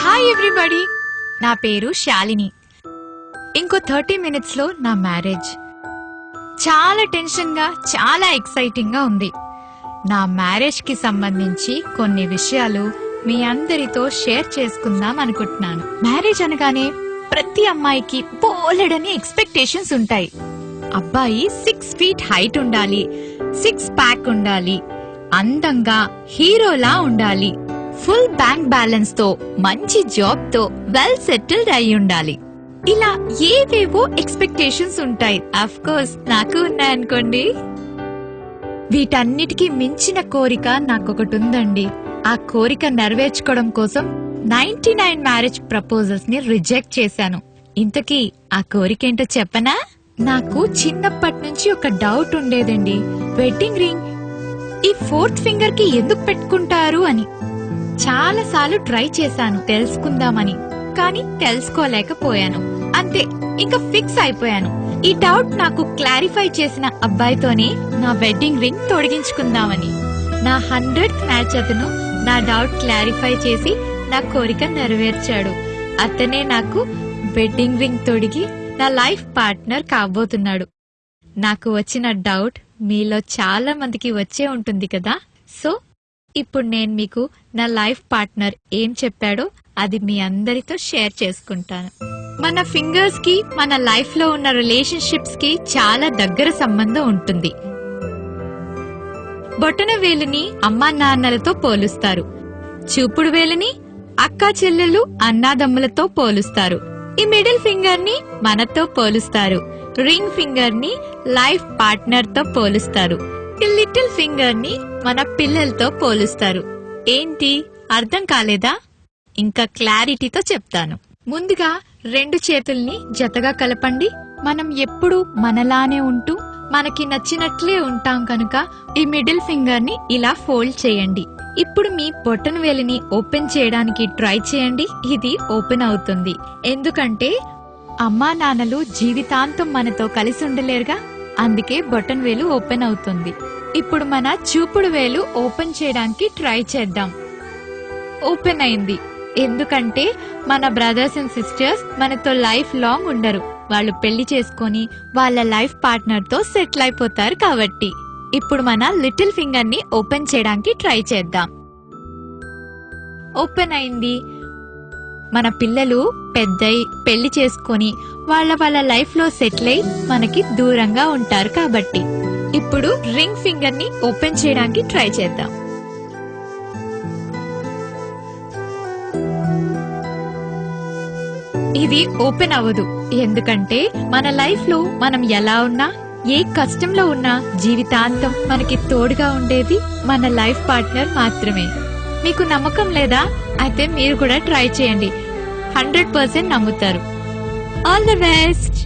Hi everybody, నా పేరు శాలిని. ఇంకో 30 minutes లో నా మ్యారేజ్. చాలా టెన్షన్ గా, చాలా ఎక్సైటింగ్ గా ఉంది. నా మ్యారేజ్ కి సంబంధించి కొన్ని విషయాలు మీ అందరితో షేర్ చేసుకుందాం అనుకుంటున్నాను. మ్యారేజ్ అనగానే ప్రతి అమ్మాయికి బోలెడని ఎక్స్పెక్టేషన్స్ ఉంటాయి. అబ్బాయి 6 feet హైట్ ఉండాలి, 6 pack ఉండాలి, అందంగా హీరోలా ఉండాలి, ఫుల్ బ్యాంక్ బ్యాలెన్స్ తో, మంచి జాబ్ తో వెల్ సెటిల్డ్ అయి ఉండాలి. ఇలా ఏవేవో ఎక్స్పెక్టేషన్స్ ఉంటాయి. అఫ్ కోర్స్ నాకు ఉన్నాయనుకోండి. వీటన్నిటికీ మించిన కోరిక నాకొకటి ఉందండి. ఆ కోరిక నెరవేర్చుకోవడం కోసం 99 మ్యారేజ్ ప్రపోజల్స్ ని రిజెక్ట్ చేశాను. ఇంతకీ ఆ కోరికేంటో చెప్పనా? నాకు చిన్నప్పటి నుంచి ఒక డౌట్ ఉండేదండి. వెడ్డింగ్ రింగ్ ఈ 4th ఫింగర్ కి ఎందుకు పెట్టుకుంటారు అని. చాలా సార్లు ట్రై చేశాను తెలుసుకుందామని, కానీ తెలుసుకోలేకపోయాను. అంతే, ఇంకా ఫిక్స్ అయిపోయాను. ఈ డౌట్ నాకు క్లారిఫై చేసిన అబ్బాయితోనే నా వెడ్డింగ్ రింగ్ తొడిగించుకుందామని. నా 100th మ్యాచ్ అతను నా డౌట్ క్లారిఫై చేసి నా కోరిక నెరవేర్చాడు. అతనే నాకు వెడ్డింగ్ రింగ్ తొడిగి నా లైఫ్ పార్ట్నర్ కాబోతున్నాడు. నాకు వచ్చిన డౌట్ మీలో చాలా మందికి వచ్చే ఉంటుంది కదా. సో ఇప్పుడు నేను మీకు నా లైఫ్ పార్ట్నర్ ఏం చెప్పాడో అది మీ అందరితో షేర్ చేసుకుంటాను. మన ఫింగర్స్ కి మన లైఫ్ లో ఉన్న రిలేషన్షిప్స్ కి చాలా దగ్గర సంబంధం ఉంటుంది. బొటన వేలుని అమ్మా నాన్నలతో పోలుస్తారు, చూపుడు వేలుని అక్కా చెల్లెలు అన్నాదమ్ములతో పోలుస్తారు, ఈ మిడిల్ ఫింగర్ ని మనతో పోలుస్తారు, రింగ్ ఫింగర్ ని లైఫ్ పార్ట్నర్ తో పోలుస్తారు, ఈ లిటిల్ ఫింగర్ ని మన పిల్లలతో పోలుస్తారు. ఏంటి అర్థం కాలేదా? ఇంకా క్లారిటీతో చెప్తాను. ముందుగా 2 చేతుల్ని జతగా కలపండి. మనం ఎప్పుడు మనలానే ఉంటూ మనకి నచ్చినట్లే ఉంటాం కనుక ఈ మిడిల్ ఫింగర్ ని ఇలా ఫోల్డ్ చేయండి. ఇప్పుడు మీ బొటన వేలిని ఓపెన్ చేయడానికి ట్రై చేయండి. ఇది ఓపెన్ అవుతుంది, ఎందుకంటే అమ్మా నాన్నలు జీవితాంతం మనతో కలిసి ఉండలేరుగా, అందుకే బొటన్ వేలు ఓపెన్ అవుతుంది. ఇప్పుడు మన చూపుడు వేలు ఓపెన్ చేయడానికి ట్రై చేద్దాం. ఓపెన్ అయింది, ఎందుకంటే మన బ్రదర్స్ అండ్ సిస్టర్స్ మనతో లైఫ్ లాంగ్ ఉండరు. వాళ్ళు పెళ్లి చేసుకుని వాళ్ళ లైఫ్ పార్ట్నర్ తో సెటిల్ అయిపోతారు కాబట్టి. ఇప్పుడు మన లిటిల్ ఫింగర్ ని ఓపెన్ చేయడానికి ట్రై చేద్దాం. ఓపెన్ అయింది. మన పిల్లలు పెద్దయి పెళ్లి చేసుకుని వాళ్ళ లైఫ్ లో సెటిల్ అయి మనకి దూరంగా ఉంటారు కాబట్టి. ఇప్పుడు రింగ్ ఫింగర్ ని ఓపెన్ చేయడానికి ట్రై చేద్దాం. ఇది ఓపెన్ అవ్వదు, ఎందుకంటే మన లైఫ్ లో మనం ఎలా ఉన్నా, ఏ కష్టంలో ఉన్నా జీవితాంతం మనకి తోడుగా ఉండేది మన లైఫ్ పార్ట్నర్ మాత్రమే. మీకు నమ్మకం లేదా? అయితే మీరు కూడా ట్రై చేయండి, 100% నమ్ముతారు. All the best.